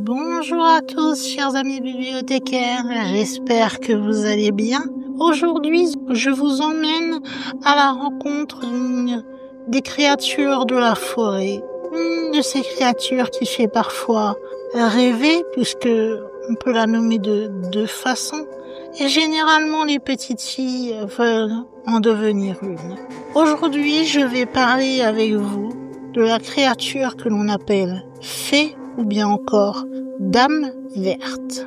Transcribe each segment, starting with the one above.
Bonjour à tous, chers amis bibliothécaires, j'espère que vous allez bien. Aujourd'hui, je vous emmène à la rencontre des créatures de la forêt. Une de ces créatures qui fait parfois rêver, puisque on peut la nommer de deux façons. Et généralement, les petites filles veulent en devenir une. Aujourd'hui, je vais parler avec vous de la créature que l'on appelle fée ou bien encore dame verte.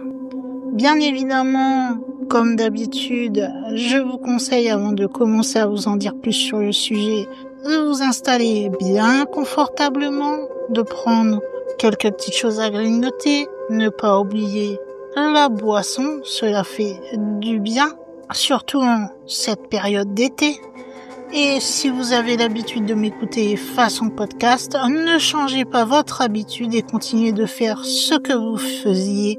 Bien évidemment, comme d'habitude, je vous conseille avant de commencer à vous en dire plus sur le sujet, de vous installer bien confortablement, de prendre quelques petites choses à grignoter, ne pas oublier la boisson, cela fait du bien, surtout en cette période d'été. Et si vous avez l'habitude de m'écouter façon podcast, ne changez pas votre habitude et continuez de faire ce que vous faisiez,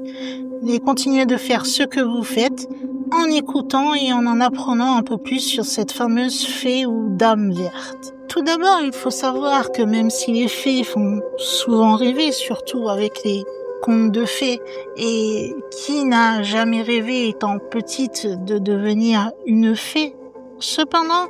et continuez de faire ce que vous faites en écoutant et en apprenant un peu plus sur cette fameuse fée ou dame verte. Tout d'abord, il faut savoir que même si les fées font souvent rêver, surtout avec les contes de fées, et qui n'a jamais rêvé étant petite de devenir une fée, cependant,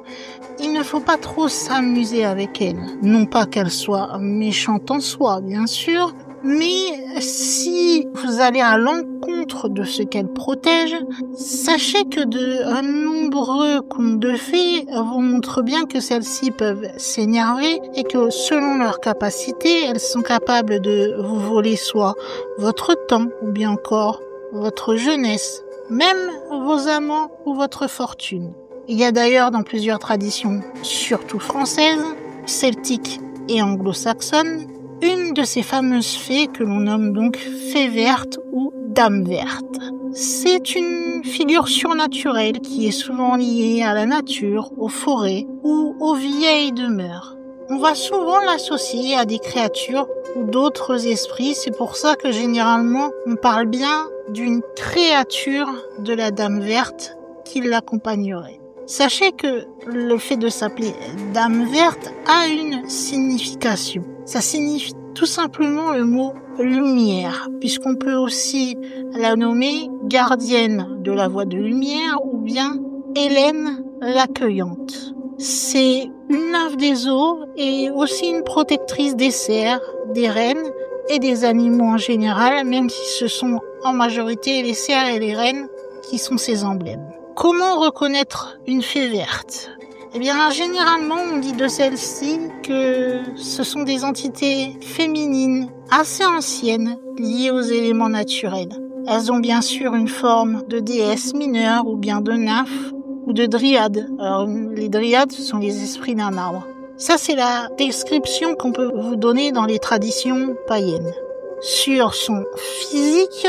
il ne faut pas trop s'amuser avec elle. Non pas qu'elle soit méchante en soi, bien sûr, mais si vous allez à l'encontre de ce qu'elle protège, sachez que de nombreux contes de fées vous montrent bien que celles-ci peuvent s'énerver et que selon leur capacité, elles sont capables de vous voler soit votre temps ou bien encore votre jeunesse, même vos amants ou votre fortune. Il y a d'ailleurs dans plusieurs traditions, surtout françaises, celtiques et anglo-saxonnes, une de ces fameuses fées que l'on nomme donc fée verte ou dame verte. C'est une figure surnaturelle qui est souvent liée à la nature, aux forêts ou aux vieilles demeures. On va souvent l'associer à des créatures ou d'autres esprits, c'est pour ça que généralement on parle bien d'une créature de la dame verte qui l'accompagnerait. Sachez que le fait de s'appeler dame verte a une signification. Ça signifie tout simplement le mot lumière, puisqu'on peut aussi la nommer gardienne de la voie de lumière ou bien Hélène l'accueillante. C'est une nymphe des eaux et aussi une protectrice des cerfs, des rennes et des animaux en général, même si ce sont en majorité les cerfs et les rennes qui sont ses emblèmes. Comment reconnaître une fée verte ? Eh bien, généralement, on dit de celle-ci que ce sont des entités féminines assez anciennes liées aux éléments naturels. Elles ont bien sûr une forme de déesse mineure ou bien de nymphe ou de dryade. Alors, les dryades sont les esprits d'un arbre. Ça, c'est la description qu'on peut vous donner dans les traditions païennes. Sur son physique,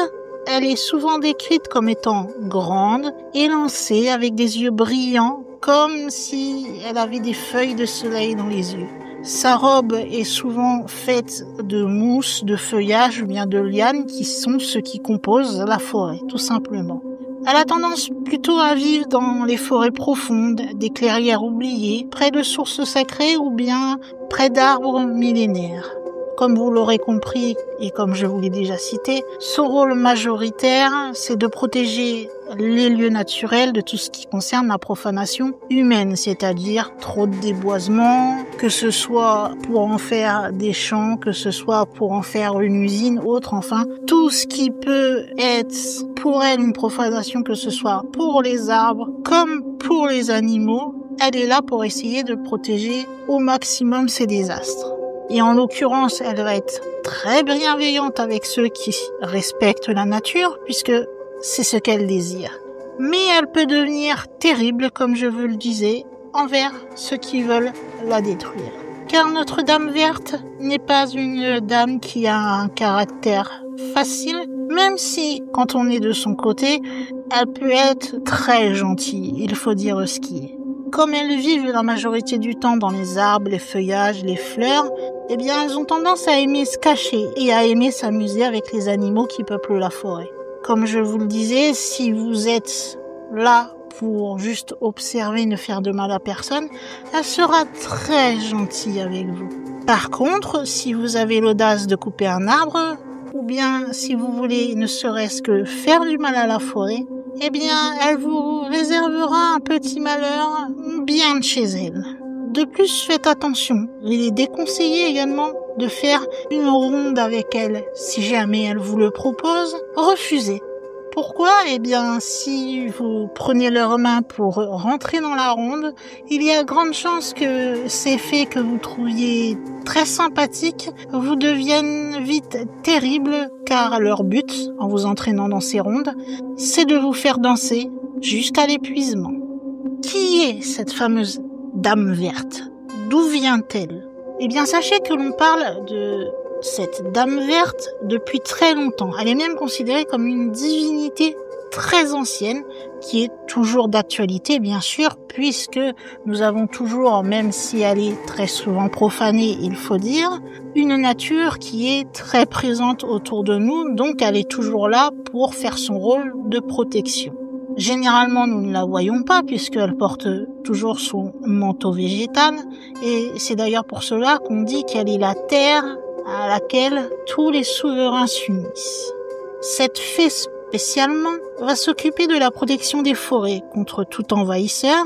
elle est souvent décrite comme étant grande, élancée, avec des yeux brillants, comme si elle avait des feuilles de soleil dans les yeux. Sa robe est souvent faite de mousse, de feuillage ou bien de lianes qui sont ce qui compose la forêt, tout simplement. Elle a tendance plutôt à vivre dans les forêts profondes, des clairières oubliées, près de sources sacrées ou bien près d'arbres millénaires. Comme vous l'aurez compris et comme je vous l'ai déjà cité, son rôle majoritaire, c'est de protéger les lieux naturels de tout ce qui concerne la profanation humaine, c'est-à-dire trop de déboisement, que ce soit pour en faire des champs, que ce soit pour en faire une usine, autre, enfin, tout ce qui peut être pour elle une profanation, que ce soit pour les arbres comme pour les animaux, elle est là pour essayer de protéger au maximum ces désastres. Et en l'occurrence, elle va être très bienveillante avec ceux qui respectent la nature, puisque c'est ce qu'elle désire. Mais elle peut devenir terrible, comme je vous le disais, envers ceux qui veulent la détruire. Car notre dame verte n'est pas une dame qui a un caractère facile, même si, quand on est de son côté, elle peut être très gentille, il faut dire ce qui est. Comme elles vivent la majorité du temps dans les arbres, les feuillages, les fleurs, eh bien elles ont tendance à aimer se cacher et à aimer s'amuser avec les animaux qui peuplent la forêt. Comme je vous le disais, si vous êtes là pour juste observer, ne faire de mal à personne, elle sera très gentille avec vous. Par contre, si vous avez l'audace de couper un arbre ou bien si vous voulez ne serait-ce que faire du mal à la forêt, eh bien, elle vous réservera un petit malheur bien de chez elle. De plus, faites attention. Il est déconseillé également de faire une ronde avec elle. Si jamais elle vous le propose, refusez. Pourquoi ? Eh bien, si vous prenez leur main pour rentrer dans la ronde, il y a grande chance que ces faits que vous trouviez très sympathiques vous deviennent vite terribles, car leur but, en vous entraînant dans ces rondes, c'est de vous faire danser jusqu'à l'épuisement. Qui est cette fameuse Dame Verte ? D'où vient-elle ? Eh bien, sachez que l'on parle de cette Dame Verte depuis très longtemps. Elle est même considérée comme une divinité très ancienne, qui est toujours d'actualité, bien sûr, puisque nous avons toujours, même si elle est très souvent profanée, il faut dire, une nature qui est très présente autour de nous, donc elle est toujours là pour faire son rôle de protection. Généralement, nous ne la voyons pas puisqu'elle porte toujours son manteau végétal, et c'est d'ailleurs pour cela qu'on dit qu'elle est la terre à laquelle tous les souverains s'unissent. Cette fée spécialement va s'occuper de la protection des forêts contre tout envahisseur.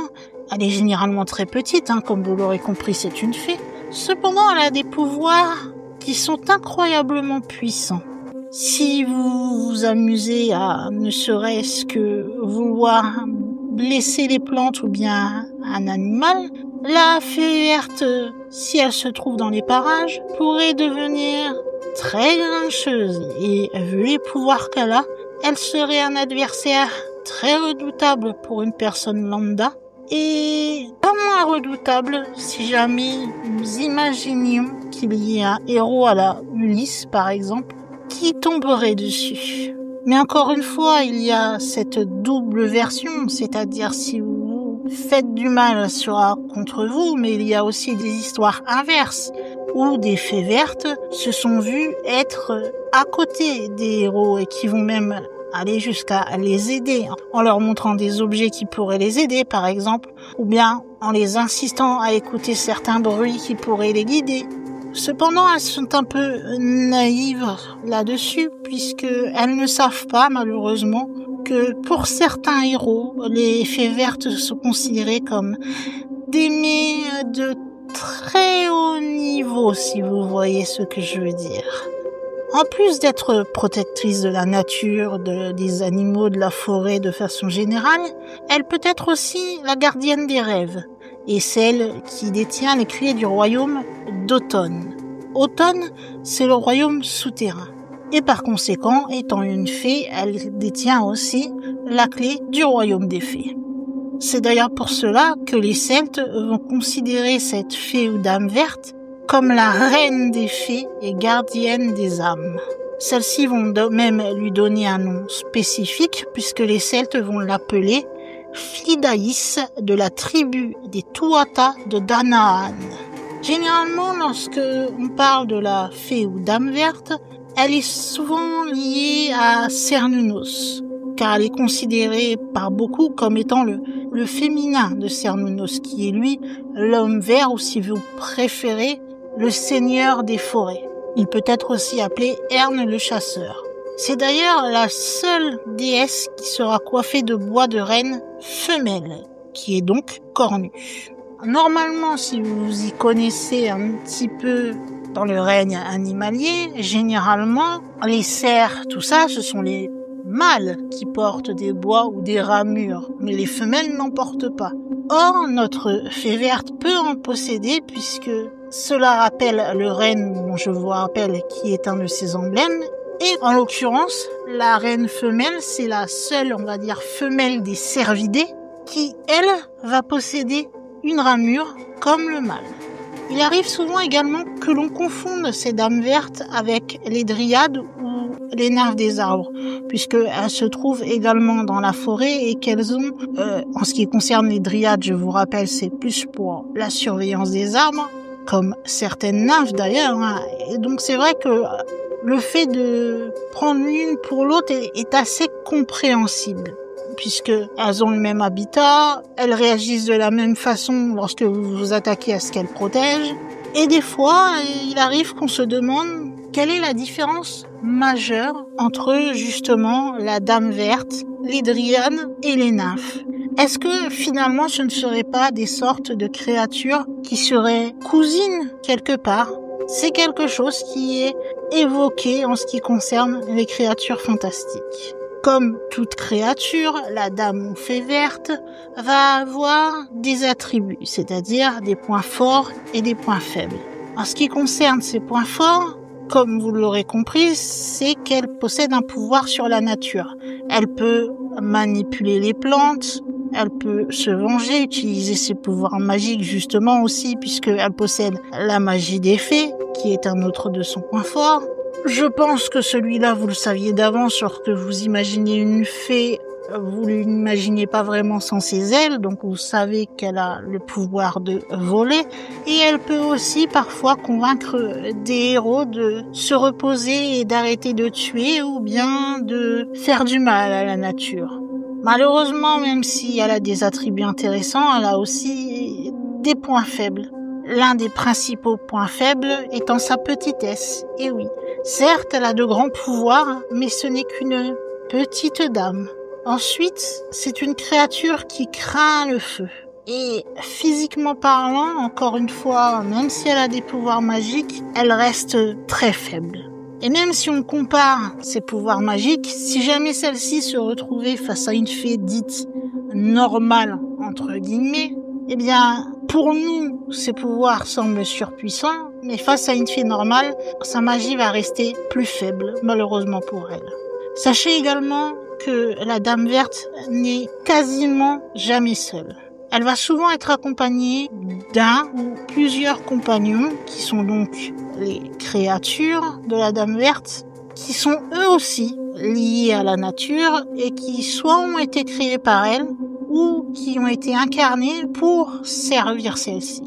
Elle est généralement très petite, comme vous l'aurez compris, c'est une fée. Cependant, elle a des pouvoirs qui sont incroyablement puissants. Si vous vous amusez à ne serait-ce que vouloir blesser les plantes ou bien un animal, la fée verte, si elle se trouve dans les parages, pourrait devenir très grincheuse et vu les pouvoirs qu'elle a, elle serait un adversaire très redoutable pour une personne lambda et pas moins redoutable si jamais nous imaginions qu'il y ait un héros à la Ulysse par exemple qui tomberait dessus. Mais encore une fois, il y a cette double version, c'est-à-dire si vous faites du mal, elle sera contre vous, mais il y a aussi des histoires inverses, où des fées vertes se sont vues être à côté des héros et qui vont même aller jusqu'à les aider, en leur montrant des objets qui pourraient les aider, par exemple, ou bien en les incitant à écouter certains bruits qui pourraient les guider. Cependant, elles sont un peu naïves là-dessus, puisqu'elles ne savent pas, malheureusement, que pour certains héros, les fées vertes sont considérées comme des mets de très haut niveau, si vous voyez ce que je veux dire. En plus d'être protectrice de la nature, des animaux, de la forêt de façon générale, elle peut être aussi la gardienne des rêves, et celle qui détient les clés du royaume d'Automne. Automne, c'est le royaume souterrain. Et par conséquent, étant une fée, elle détient aussi la clé du royaume des fées. C'est d'ailleurs pour cela que les Celtes vont considérer cette fée ou dame verte comme la reine des fées et gardienne des âmes. Celles-ci vont même lui donner un nom spécifique puisque les Celtes vont l'appeler Flidaïs de la tribu des Tuatha de Danaan. Généralement, lorsque on parle de la fée ou dame verte, elle est souvent liée à Cernunnos, car elle est considérée par beaucoup comme étant le féminin de Cernunnos, qui est lui l'homme vert ou si vous préférez, le seigneur des forêts. Il peut être aussi appelé Erne le chasseur. C'est d'ailleurs la seule déesse qui sera coiffée de bois de renne femelle, qui est donc cornue. Normalement, si vous y connaissez un petit peu dans le règne animalier, généralement, les cerfs, tout ça, ce sont les mâles qui portent des bois ou des ramures, mais les femelles n'en portent pas. Or, notre fée verte peut en posséder puisque cela rappelle le renne dont je vous rappelle qui est un de ses emblèmes. Et en l'occurrence, la reine femelle, c'est la seule, on va dire, femelle des cervidés qui, elle, va posséder une ramure comme le mâle. Il arrive souvent également que l'on confonde ces dames vertes avec les dryades ou les nymphes des arbres, puisqu'elles se trouvent également dans la forêt et qu'elles ont, en ce qui concerne les dryades, je vous rappelle, c'est plus pour la surveillance des arbres, comme certaines nymphes d'ailleurs, Et donc c'est vrai que le fait de prendre l'une pour l'autre est assez compréhensible, puisqu'elles ont le même habitat, elles réagissent de la même façon lorsque vous vous attaquez à ce qu'elles protègent. Et des fois, il arrive qu'on se demande Quelle est la différence majeure entre justement la Dame Verte, les Dryanes et les nymphes? Est-ce que finalement ce ne seraient pas des sortes de créatures qui seraient cousines quelque part? C'est quelque chose qui est évoqué en ce qui concerne les créatures fantastiques. Comme toute créature, la Dame aux fées vertes va avoir des attributs, c'est-à-dire des points forts et des points faibles. En ce qui concerne ces points forts, comme vous l'aurez compris, c'est qu'elle possède un pouvoir sur la nature. Elle peut manipuler les plantes, elle peut se venger, utiliser ses pouvoirs magiques justement aussi, puisqu'elle possède la magie des fées, qui est un autre de son point fort. Je pense que celui-là, vous le saviez d'avance, lorsque vous imaginez une fée, vous l'imaginez pas vraiment sans ses ailes, donc vous savez qu'elle a le pouvoir de voler, et elle peut aussi parfois convaincre des héros de se reposer et d'arrêter de tuer, ou bien de faire du mal à la nature. Malheureusement, même si elle a des attributs intéressants, elle a aussi des points faibles. L'un des principaux points faibles étant sa petitesse. Et oui, certes, elle a de grands pouvoirs, mais ce n'est qu'une petite dame. Ensuite, c'est une créature qui craint le feu. Et physiquement parlant, encore une fois, même si elle a des pouvoirs magiques, elle reste très faible. Et même si on compare ses pouvoirs magiques, si jamais celle-ci se retrouvait face à une fée dite normale, entre guillemets, eh bien, pour nous, ses pouvoirs semblent surpuissants, mais face à une fée normale, sa magie va rester plus faible, malheureusement pour elle. Sachez également que la Dame Verte n'est quasiment jamais seule. Elle va souvent être accompagnée d'un ou plusieurs compagnons, qui sont donc les créatures de la Dame Verte, qui sont eux aussi liés à la nature et qui soit ont été créés par elle, ou qui ont été incarnés pour servir celle-ci.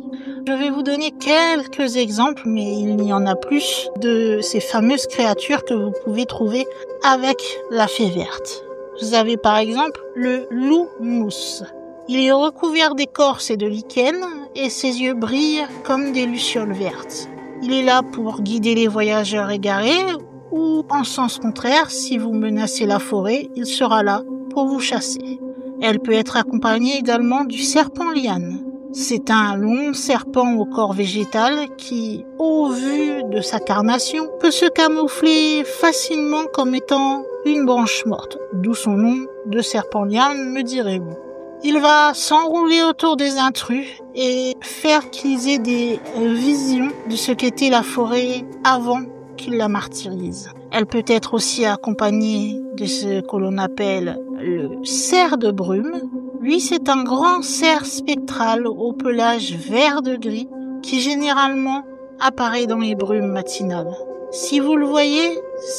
Je vais vous donner quelques exemples, mais il y en a plus, de ces fameuses créatures que vous pouvez trouver avec la fée verte. Vous avez par exemple le loup mousse. Il est recouvert d'écorce et de lichen, et ses yeux brillent comme des lucioles vertes. Il est là pour guider les voyageurs égarés, ou en sens contraire, si vous menacez la forêt, il sera là pour vous chasser. Elle peut être accompagnée également du serpent liane. C'est un long serpent au corps végétal qui, au vu de sa carnation, peut se camoufler facilement comme étant une branche morte, d'où son nom de serpent liane, me direz-vous. Il va s'enrouler autour des intrus et faire qu'ils aient des visions de ce qu'était la forêt avant qu'il la martyrise. Elle peut être aussi accompagnée de ce que l'on appelle le cerf de brume. Lui, c'est un grand cerf spectral au pelage vert de gris qui généralement apparaît dans les brumes matinales. Si vous le voyez,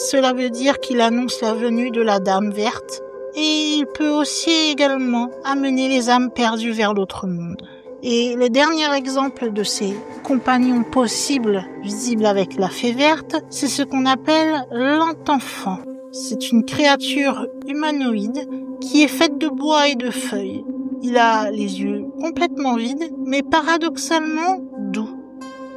cela veut dire qu'il annonce la venue de la Dame Verte, et il peut aussi également amener les âmes perdues vers l'autre monde. Et le dernier exemple de ces compagnons possibles visibles avec la fée verte, c'est ce qu'on appelle l'Entefant. C'est une créature humanoïde qui est faite de bois et de feuilles. Il a les yeux complètement vides, mais paradoxalement doux.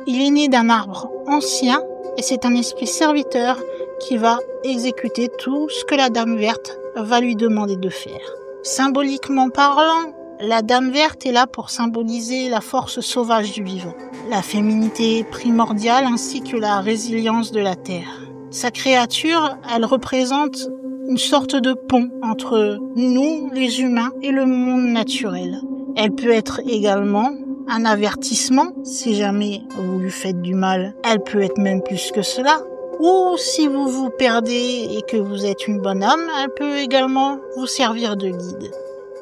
Il est né d'un arbre ancien et c'est un esprit serviteur qui va exécuter tout ce que la Dame Verte va lui demander de faire. Symboliquement parlant, la Dame Verte est là pour symboliser la force sauvage du vivant, la féminité primordiale ainsi que la résilience de la terre. Sa créature, elle représente une sorte de pont entre nous, les humains, et le monde naturel. Elle peut être également un avertissement, si jamais vous lui faites du mal. Elle peut être même plus que cela. Ou si vous vous perdez et que vous êtes une bonne âme, elle peut également vous servir de guide.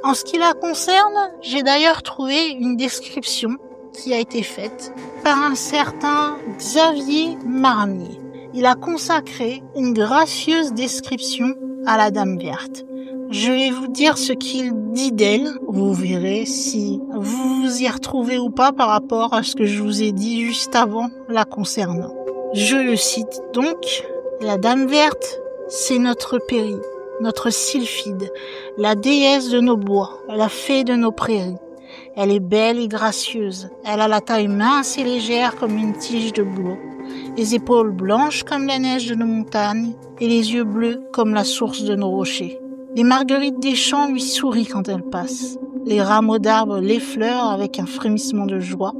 En ce qui la concerne, j'ai d'ailleurs trouvé une description qui a été faite par un certain Xavier Marnier. Il a consacré une gracieuse description à la Dame Verte. Je vais vous dire ce qu'il dit d'elle. Vous verrez si vous vous y retrouvez ou pas par rapport à ce que je vous ai dit juste avant la concernant. Je le cite donc, la Dame Verte, c'est notre Péri, notre sylphide, la déesse de nos bois, la fée de nos prairies. Elle est belle et gracieuse. Elle a la taille mince et légère comme une tige de bouleau, les épaules blanches comme la neige de nos montagnes et les yeux bleus comme la source de nos rochers. Les marguerites des champs lui sourient quand elle passe. Les rameaux d'arbres l'effleurent avec un frémissement de joie,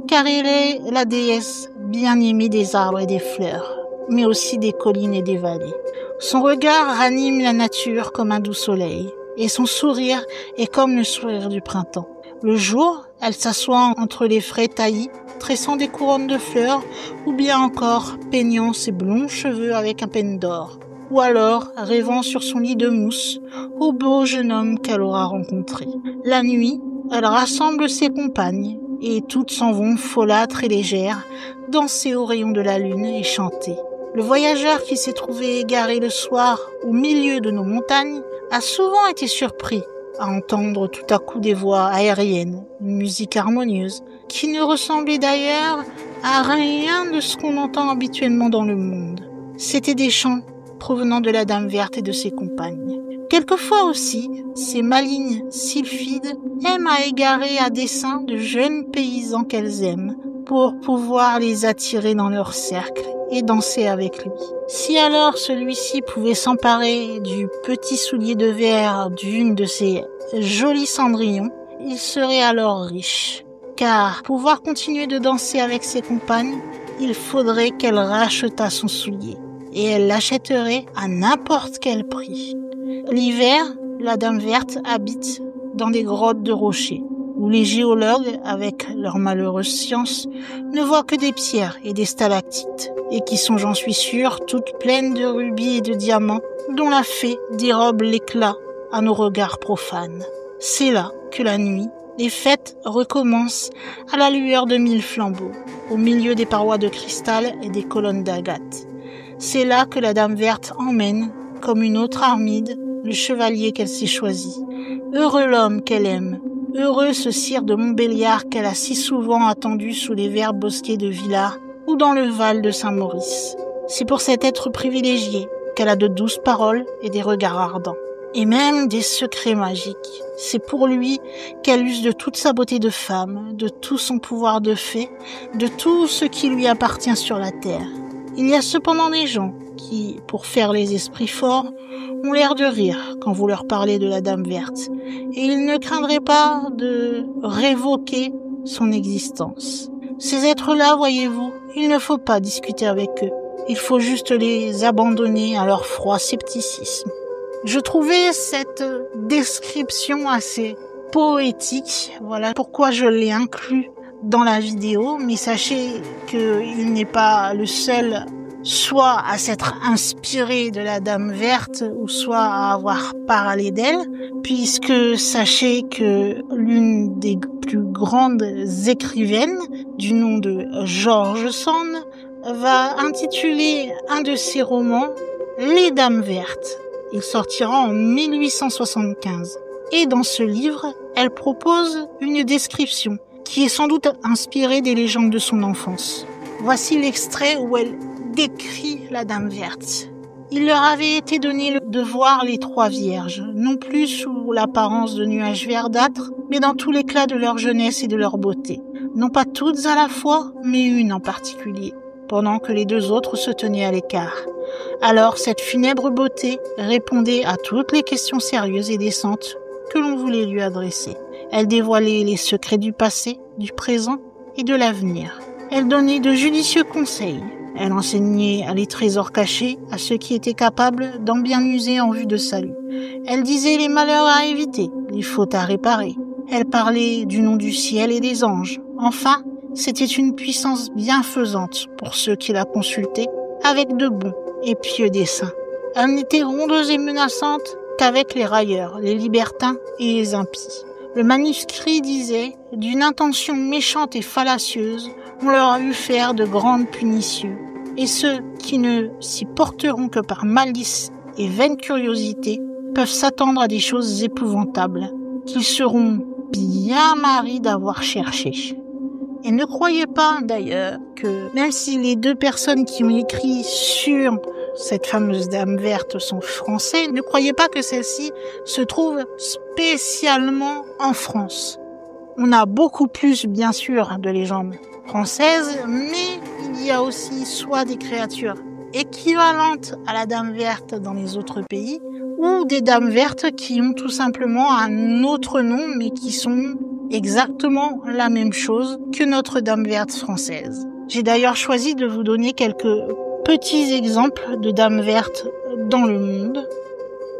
car elle est la déesse bien-aimée des arbres et des fleurs, mais aussi des collines et des vallées. Son regard ranime la nature comme un doux soleil, et son sourire est comme le sourire du printemps. Le jour, elle s'assoit entre les frais taillis, tressant des couronnes de fleurs, ou bien encore peignant ses blonds cheveux avec un peigne d'or, ou alors rêvant sur son lit de mousse au beau jeune homme qu'elle aura rencontré. La nuit, elle rassemble ses compagnes, et toutes s'en vont folâtres et légères, danser au rayon de la lune et chanter. Le voyageur qui s'est trouvé égaré le soir au milieu de nos montagnes a souvent été surpris à entendre tout à coup des voix aériennes, une musique harmonieuse, qui ne ressemblait d'ailleurs à rien de ce qu'on entend habituellement dans le monde. C'étaient des chants provenant de la Dame Verte et de ses compagnes. Quelquefois aussi, ces malignes sylphides aiment à égarer à dessein de jeunes paysans qu'elles aiment, pour pouvoir les attirer dans leur cercle et danser avec lui. Si alors celui-ci pouvait s'emparer du petit soulier de verre d'une de ces jolis cendrillons, il serait alors riche. Car pour pouvoir continuer de danser avec ses compagnes, il faudrait qu'elle rachetât son soulier, et elle l'achèterait à n'importe quel prix. L'hiver, la Dame Verte habite dans des grottes de rochers, où les géologues, avec leur malheureuse science, ne voient que des pierres et des stalactites, et qui sont, j'en suis sûre, toutes pleines de rubis et de diamants, dont la fée dérobe l'éclat à nos regards profanes. C'est là que la nuit, les fêtes recommencent à la lueur de 1000 flambeaux, au milieu des parois de cristal et des colonnes d'agate. C'est là que la Dame Verte emmène, comme une autre Armide, le chevalier qu'elle s'est choisi. Heureux l'homme qu'elle aime, heureux ce sire de Montbéliard qu'elle a si souvent attendu sous les verts bosquets de Villars ou dans le Val de Saint-Maurice. C'est pour cet être privilégié qu'elle a de douces paroles et des regards ardents, et même des secrets magiques. C'est pour lui qu'elle use de toute sa beauté de femme, de tout son pouvoir de fée, de tout ce qui lui appartient sur la terre. Il y a cependant des gens qui, pour faire les esprits forts, ont l'air de rire quand vous leur parlez de la Dame Verte, et ils ne craindraient pas de révoquer son existence. Ces êtres-là, voyez-vous, il ne faut pas discuter avec eux, il faut juste les abandonner à leur froid scepticisme. Je trouvais cette description assez poétique, voilà pourquoi je l'ai inclus dans la vidéo, mais sachez qu'il n'est pas le seul soit à s'être inspiré de la Dame Verte ou soit à avoir parlé d'elle, puisque sachez que l'une des plus grandes écrivaines du nom de George Sand va intituler un de ses romans Les Dames Vertes. Il sortira en 1875. Et dans ce livre, elle propose une description qui est sans doute inspirée des légendes de son enfance. Voici l'extrait où elle décrit la Dame Verte. Il leur avait été donné de voir les trois vierges, non plus sous l'apparence de nuages verdâtres, mais dans tout l'éclat de leur jeunesse et de leur beauté. Non pas toutes à la fois, mais une en particulier, pendant que les deux autres se tenaient à l'écart. Alors cette funèbre beauté répondait à toutes les questions sérieuses et décentes que l'on voulait lui adresser. Elle dévoilait les secrets du passé, du présent et de l'avenir. Elle donnait de judicieux conseils. Elle enseignait les trésors cachés à ceux qui étaient capables d'en bien user en vue de salut. Elle disait les malheurs à éviter, les fautes à réparer. Elle parlait du nom du ciel et des anges. Enfin, c'était une puissance bienfaisante pour ceux qui la consultaient avec de bons et pieux desseins. Elle n'était rondeuse et menaçante qu'avec les railleurs, les libertins et les impies. Le manuscrit disait « D'une intention méchante et fallacieuse, on leur a eu faire de grandes punitions, et ceux qui ne s'y porteront que par malice et vaine curiosité peuvent s'attendre à des choses épouvantables, qu'ils seront bien maris d'avoir cherché. » Et ne croyez pas d'ailleurs que même si les deux personnes qui ont écrit sur cette fameuse Dame Verte sont français, ne croyez pas que celle-ci se trouve spécialement en France. On a beaucoup plus, bien sûr, de légendes françaises, mais il y a aussi soit des créatures équivalentes à la Dame Verte dans les autres pays, ou des Dames Vertes qui ont tout simplement un autre nom, mais qui sont exactement la même chose que notre Dame Verte française. J'ai d'ailleurs choisi de vous donner quelques petits exemples de Dames Vertes dans le monde.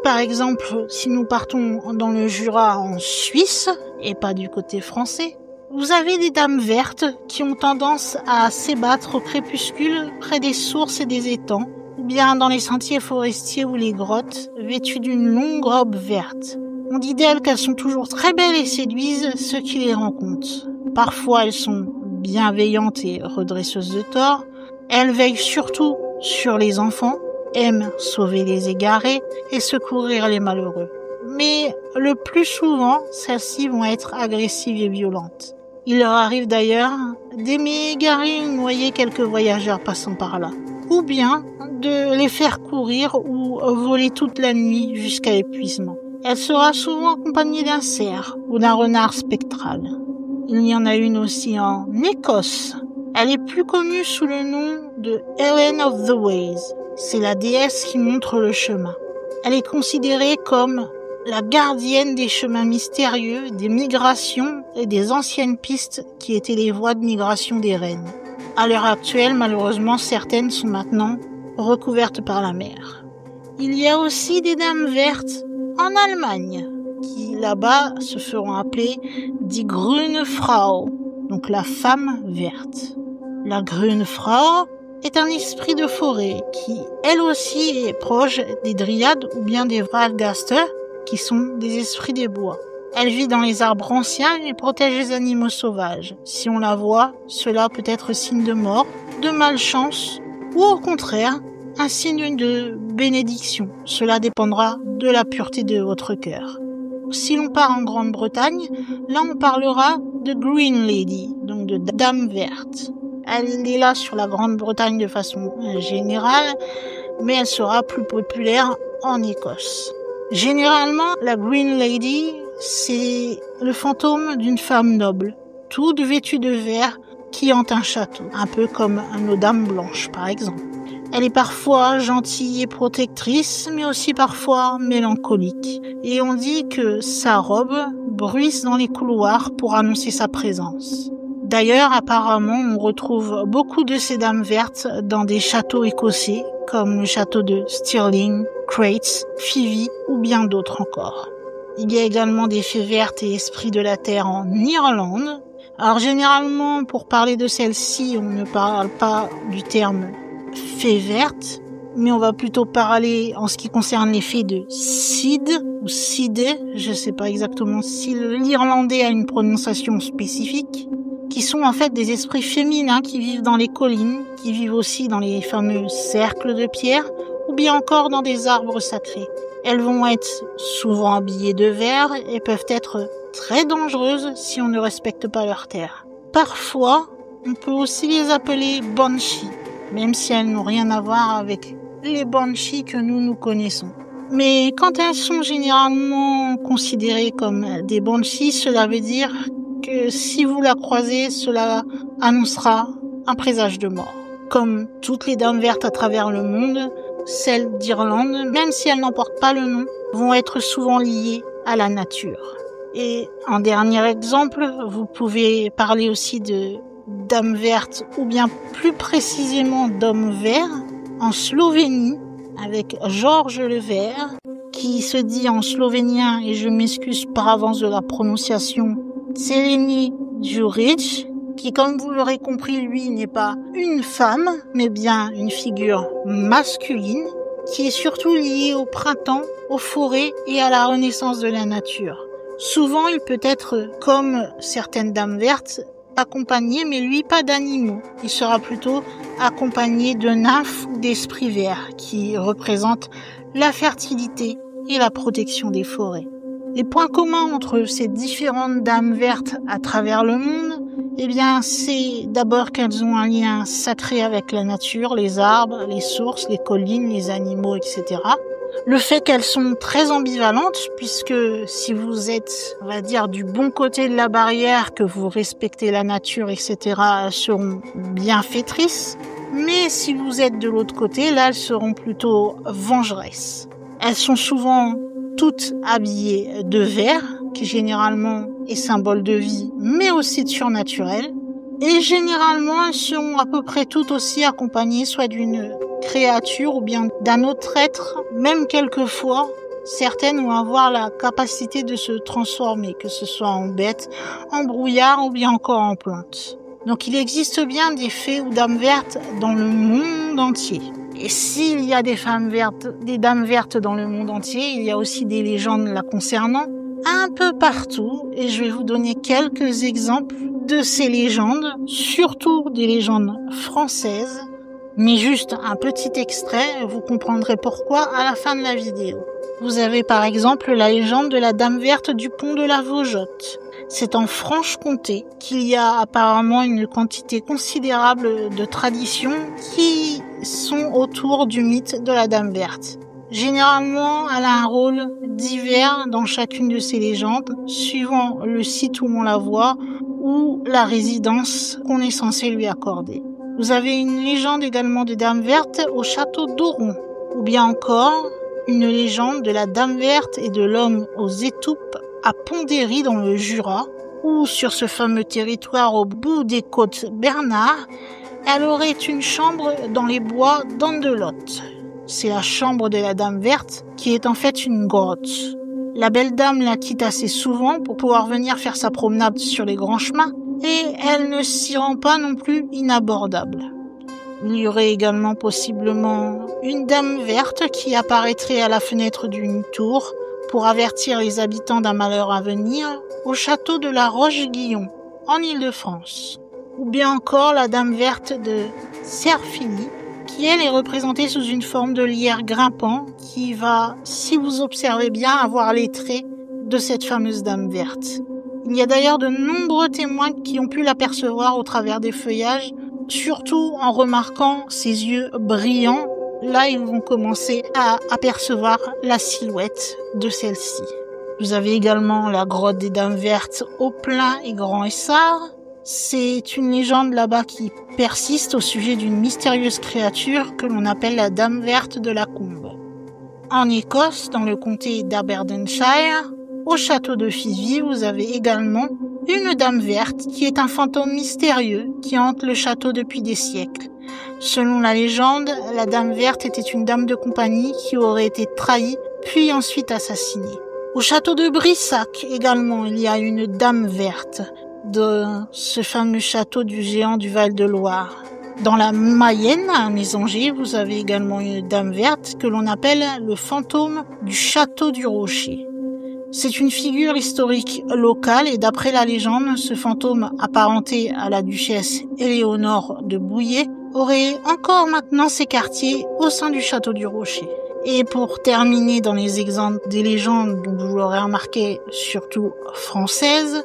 Par exemple, si nous partons dans le Jura en Suisse, et pas du côté français, vous avez des Dames Vertes qui ont tendance à s'ébattre au crépuscule près des sources et des étangs, ou bien dans les sentiers forestiers ou les grottes, vêtues d'une longue robe verte. On dit d'elles qu'elles sont toujours très belles et séduisent ceux qui les rencontrent. Parfois, elles sont bienveillantes et redresseuses de tort. Elles veillent surtout sur les enfants, aiment sauver les égarés et secourir les malheureux. Mais le plus souvent, celles-ci vont être agressives et violentes. Il leur arrive d'ailleurs d'aimer égarer ou noyer quelques voyageurs passant par là, ou bien de les faire courir ou voler toute la nuit jusqu'à épuisement. Elle sera souvent accompagnée d'un cerf ou d'un renard spectral. Il y en a une aussi en Écosse. Elle est plus connue sous le nom de Helen of the Ways. C'est la déesse qui montre le chemin. Elle est considérée comme la gardienne des chemins mystérieux, des migrations et des anciennes pistes qui étaient les voies de migration des reines. À l'heure actuelle, malheureusement, certaines sont maintenant recouvertes par la mer. Il y a aussi des Dames Vertes en Allemagne, qui là-bas se feront appeler die Grüne Frau, donc la femme verte. La Grüne Frau est un esprit de forêt qui, elle aussi, est proche des dryades ou bien des Walgaster, qui sont des esprits des bois. Elle vit dans les arbres anciens et protège les animaux sauvages. Si on la voit, cela peut être signe de mort, de malchance, ou au contraire, un signe de bénédiction. Cela dépendra de la pureté de votre cœur. Si l'on part en Grande-Bretagne, là on parlera de Green Lady, donc de Dame Verte. Elle est là sur la Grande-Bretagne de façon générale, mais elle sera plus populaire en Écosse. Généralement, la Green Lady, c'est le fantôme d'une femme noble, toute vêtue de vert, qui hante un château, un peu comme nos dames blanches par exemple. Elle est parfois gentille et protectrice, mais aussi parfois mélancolique. Et on dit que sa robe bruisse dans les couloirs pour annoncer sa présence. D'ailleurs, apparemment, on retrouve beaucoup de ces dames vertes dans des châteaux écossais, comme le château de Stirling, Crates, Phoebe ou bien d'autres encore. Il y a également des fées vertes et esprits de la terre en Irlande. Alors généralement, pour parler de celles-ci, on ne parle pas du terme fée verte, mais on va plutôt parler en ce qui concerne les fées de Cid ou Cidé, je ne sais pas exactement si l'irlandais a une prononciation spécifique, qui sont en fait des esprits féminins qui vivent dans les collines, qui vivent aussi dans les fameux cercles de pierre, ou bien encore dans des arbres sacrés. Elles vont être souvent habillées de vert et peuvent être très dangereuses si on ne respecte pas leur terre. Parfois, on peut aussi les appeler Banshee, même si elles n'ont rien à voir avec les Banshees que nous connaissons. Mais quand elles sont généralement considérées comme des Banshees, cela veut dire que si vous la croisez, cela annoncera un présage de mort. Comme toutes les dames vertes à travers le monde, celles d'Irlande, même si elles n'en portent pas le nom, vont être souvent liées à la nature. Et en dernier exemple, vous pouvez parler aussi de dames vertes, ou bien plus précisément d'hommes verts, en Slovénie, avec Georges le Vert, qui se dit en slovénien, et je m'excuse par avance de la prononciation, Zeleni Djuric, qui, comme vous l'aurez compris, lui, n'est pas une femme, mais bien une figure masculine, qui est surtout liée au printemps, aux forêts et à la renaissance de la nature. Souvent, il peut être, comme certaines dames vertes, accompagné, mais lui, pas d'animaux. Il sera plutôt accompagné de nymphes ou d'esprits verts, qui représentent la fertilité et la protection des forêts. Les points communs entre ces différentes dames vertes à travers le monde, eh bien, c'est d'abord qu'elles ont un lien sacré avec la nature, les arbres, les sources, les collines, les animaux, etc. Le fait qu'elles sont très ambivalentes, puisque si vous êtes, on va dire, du bon côté de la barrière, que vous respectez la nature, etc., elles seront bienfaitrices. Mais si vous êtes de l'autre côté, là, elles seront plutôt vengeresses. Elles sont souvent toutes habillées de vert, qui généralement est symbole de vie, mais aussi de surnaturel. Et généralement, elles sont à peu près toutes aussi accompagnées soit d'une créature ou bien d'un autre être. Même quelquefois, certaines vont avoir la capacité de se transformer, que ce soit en bête, en brouillard ou bien encore en plante. Donc il existe bien des fées ou dames vertes dans le monde entier. Et s'il y a des dames vertes dans le monde entier, il y a aussi des légendes la concernant un peu partout. Et je vais vous donner quelques exemples de ces légendes, surtout des légendes françaises. Mais juste un petit extrait, vous comprendrez pourquoi à la fin de la vidéo. Vous avez par exemple la légende de la Dame Verte du pont de la Vaujotte. C'est en Franche-Comté qu'il y a apparemment une quantité considérable de traditions qui sont autour du mythe de la Dame Verte. Généralement, elle a un rôle divers dans chacune de ces légendes, suivant le site où on la voit ou la résidence qu'on est censé lui accorder. Vous avez une légende également de Dame Verte au château d'Auron, ou bien encore une légende de la Dame Verte et de l'homme aux étoupes à Pondéry dans le Jura, ou sur ce fameux territoire au bout des côtes Bernard, elle aurait une chambre dans les bois d'Andelotte. C'est la chambre de la Dame Verte qui est en fait une grotte. La belle dame la quitte assez souvent pour pouvoir venir faire sa promenade sur les grands chemins et elle ne s'y rend pas non plus inabordable. Il y aurait également possiblement une Dame Verte qui apparaîtrait à la fenêtre d'une tour pour avertir les habitants d'un malheur à venir au château de la Roche-Guillon, en Île-de-France. Ou bien encore la Dame Verte de Cerfilly, qui elle est représentée sous une forme de lierre grimpant qui va, si vous observez bien, avoir les traits de cette fameuse Dame Verte. Il y a d'ailleurs de nombreux témoins qui ont pu l'apercevoir au travers des feuillages, surtout en remarquant ses yeux brillants. Là, ils vont commencer à apercevoir la silhouette de celle-ci. Vous avez également la grotte des Dames Vertes au Plein et Grand Essart. C'est une légende là-bas qui persiste au sujet d'une mystérieuse créature que l'on appelle la Dame Verte de la Combe. En Écosse, dans le comté d'Aberdeenshire, au château de Fisby, vous avez également une Dame Verte qui est un fantôme mystérieux qui hante le château depuis des siècles. Selon la légende, la Dame Verte était une dame de compagnie qui aurait été trahie puis ensuite assassinée. Au château de Brissac également, il y a une Dame Verte de ce fameux château du géant du Val-de-Loire. Dans la Mayenne, à Mésanger, vous avez également une Dame Verte que l'on appelle le fantôme du château du Rocher. C'est une figure historique locale et d'après la légende, ce fantôme apparenté à la duchesse Éléonore de Bouillé aurait encore maintenant ses quartiers au sein du château du Rocher. Et pour terminer dans les exemples des légendes dont vous l'aurez remarqué, surtout françaises,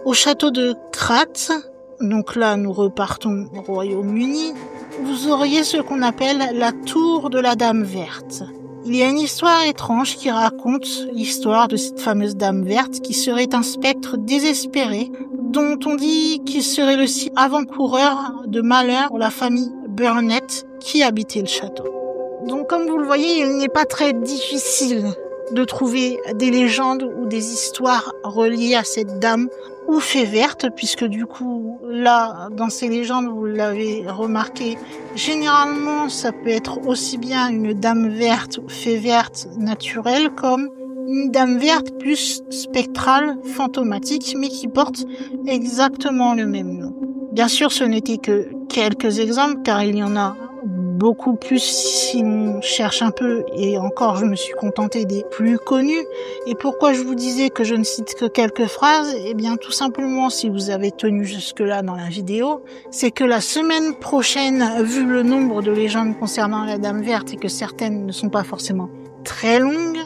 au château de Cratte, donc là nous repartons au Royaume-Uni, vous auriez ce qu'on appelle la tour de la Dame Verte. Il y a une histoire étrange qui raconte l'histoire de cette fameuse Dame Verte qui serait un spectre désespéré dont on dit qu'il serait le signe avant-coureur de malheur pour la famille Burnett qui habitait le château. Donc comme vous le voyez, il n'est pas très difficile de trouver des légendes ou des histoires reliées à cette dame ou fée verte, puisque du coup, là, dans ces légendes, vous l'avez remarqué, généralement, ça peut être aussi bien une dame verte ou fée verte naturelle, comme une dame verte plus spectrale, fantomatique, mais qui porte exactement le même nom. Bien sûr, ce n'était que quelques exemples, car il y en a beaucoup plus si on cherche un peu, et encore je me suis contentée des plus connus. Et pourquoi je vous disais que je ne cite que quelques phrases? Eh bien tout simplement, si vous avez tenu jusque-là dans la vidéo, c'est que la semaine prochaine, vu le nombre de légendes concernant la Dame Verte et que certaines ne sont pas forcément très longues,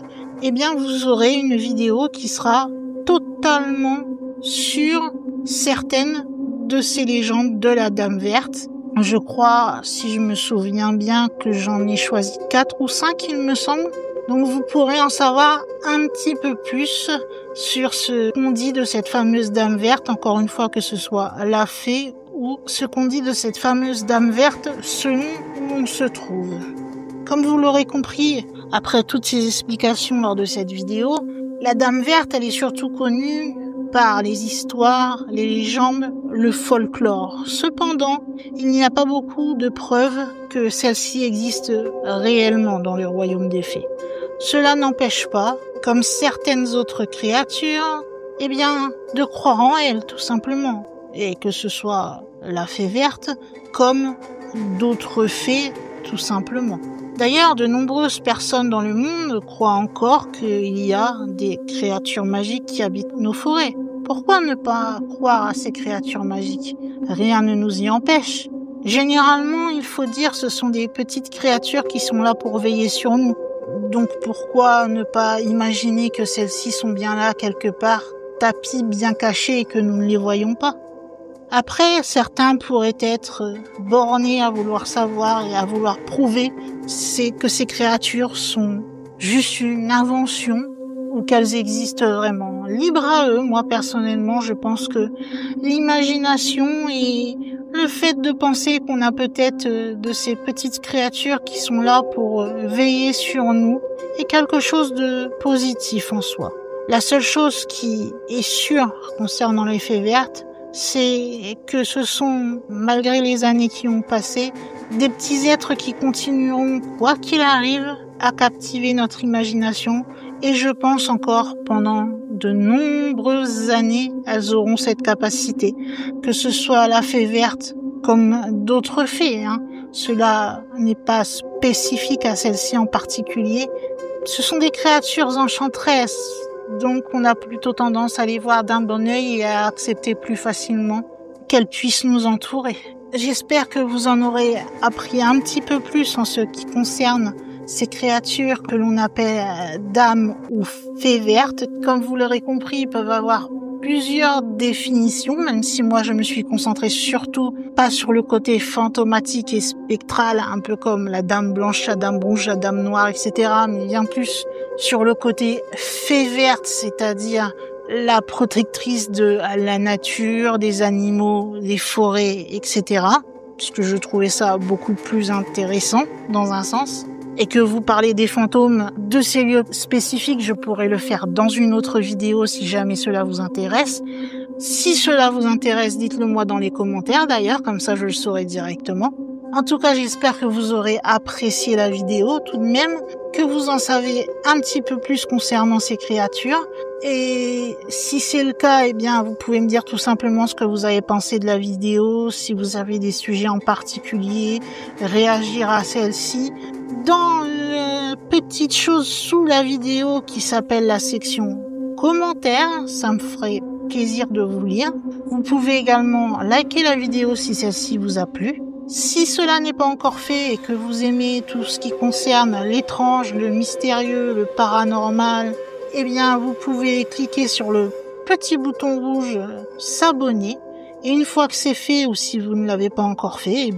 eh bien vous aurez une vidéo qui sera totalement sur certaines de ces légendes de la Dame Verte. Je crois, si je me souviens bien, que j'en ai choisi 4 ou 5, il me semble. Donc vous pourrez en savoir un petit peu plus sur ce qu'on dit de cette fameuse dame verte, encore une fois que ce soit la fée ou ce qu'on dit de cette fameuse dame verte selon où on se trouve. Comme vous l'aurez compris, après toutes ces explications lors de cette vidéo, la dame verte, elle est surtout connue par les histoires, les légendes, le folklore. Cependant, il n'y a pas beaucoup de preuves que celle-ci existe réellement dans le royaume des fées. Cela n'empêche pas, comme certaines autres créatures, de croire en elle, tout simplement. Et que ce soit la fée verte, comme d'autres fées, tout simplement. D'ailleurs, de nombreuses personnes dans le monde croient encore qu'il y a des créatures magiques qui habitent nos forêts. Pourquoi ne pas croire à ces créatures magiques? Rien ne nous y empêche. Généralement, il faut dire, ce sont des petites créatures qui sont là pour veiller sur nous. Donc pourquoi ne pas imaginer que celles-ci sont bien là quelque part, tapis bien cachés et que nous ne les voyons pas? Après, certains pourraient être bornés à vouloir savoir et à vouloir prouver que ces créatures sont juste une invention ou qu'elles existent vraiment. Libre à eux, moi personnellement, je pense que l'imagination et le fait de penser qu'on a peut-être de ces petites créatures qui sont là pour veiller sur nous est quelque chose de positif en soi. La seule chose qui est sûre concernant les fées vertes, c'est que ce sont, malgré les années qui ont passé, des petits êtres qui continueront, quoi qu'il arrive, à captiver notre imagination. Et je pense encore, pendant de nombreuses années, elles auront cette capacité. Que ce soit la fée verte, comme d'autres fées, Cela n'est pas spécifique à celle-ci en particulier. Ce sont des créatures enchanteresses. Donc on a plutôt tendance à les voir d'un bon œil et à accepter plus facilement qu'elles puissent nous entourer. J'espère que vous en aurez appris un petit peu plus en ce qui concerne ces créatures que l'on appelle dames ou fées vertes. Comme vous l'aurez compris, ils peuvent avoir plusieurs définitions, même si moi je me suis concentrée surtout pas sur le côté fantomatique et spectral, un peu comme la dame blanche, la dame rouge, la dame noire, etc., mais bien plus sur le côté fée verte, c'est-à-dire la protectrice de la nature, des animaux, des forêts, etc., puisque je trouvais ça beaucoup plus intéressant dans un sens. Et que vous parlez des fantômes de ces lieux spécifiques, je pourrais le faire dans une autre vidéo si jamais cela vous intéresse. Si cela vous intéresse, dites-le moi dans les commentaires d'ailleurs, comme ça je le saurai directement. En tout cas, j'espère que vous aurez apprécié la vidéo tout de même, que vous en savez un petit peu plus concernant ces créatures. Et si c'est le cas, vous pouvez me dire tout simplement ce que vous avez pensé de la vidéo, si vous avez des sujets en particulier, réagir à celle-ci. Dans la petite chose sous la vidéo qui s'appelle la section commentaires, ça me ferait plaisir de vous lire. Vous pouvez également liker la vidéo si celle-ci vous a plu. Si cela n'est pas encore fait et que vous aimez tout ce qui concerne l'étrange, le mystérieux, le paranormal, vous pouvez cliquer sur le petit bouton rouge s'abonner. Et une fois que c'est fait, ou si vous ne l'avez pas encore fait,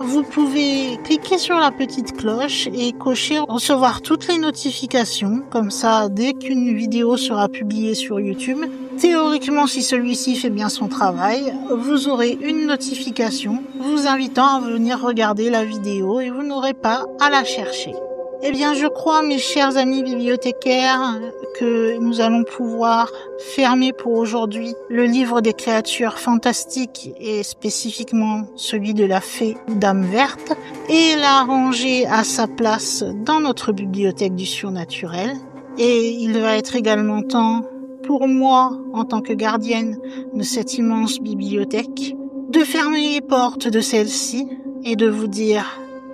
vous pouvez cliquer sur la petite cloche et cocher recevoir toutes les notifications. Comme ça, dès qu'une vidéo sera publiée sur YouTube, théoriquement, si celui-ci fait bien son travail, vous aurez une notification vous invitant à venir regarder la vidéo et vous n'aurez pas à la chercher. Je crois, mes chers amis bibliothécaires, que nous allons pouvoir fermer pour aujourd'hui le livre des créatures fantastiques et spécifiquement celui de la fée ou dame verte et la ranger à sa place dans notre bibliothèque du surnaturel. Et il va être également temps pour moi, en tant que gardienne de cette immense bibliothèque, de fermer les portes de celle-ci et de vous dire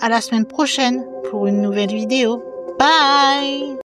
à la semaine prochaine pour une nouvelle vidéo. Bye!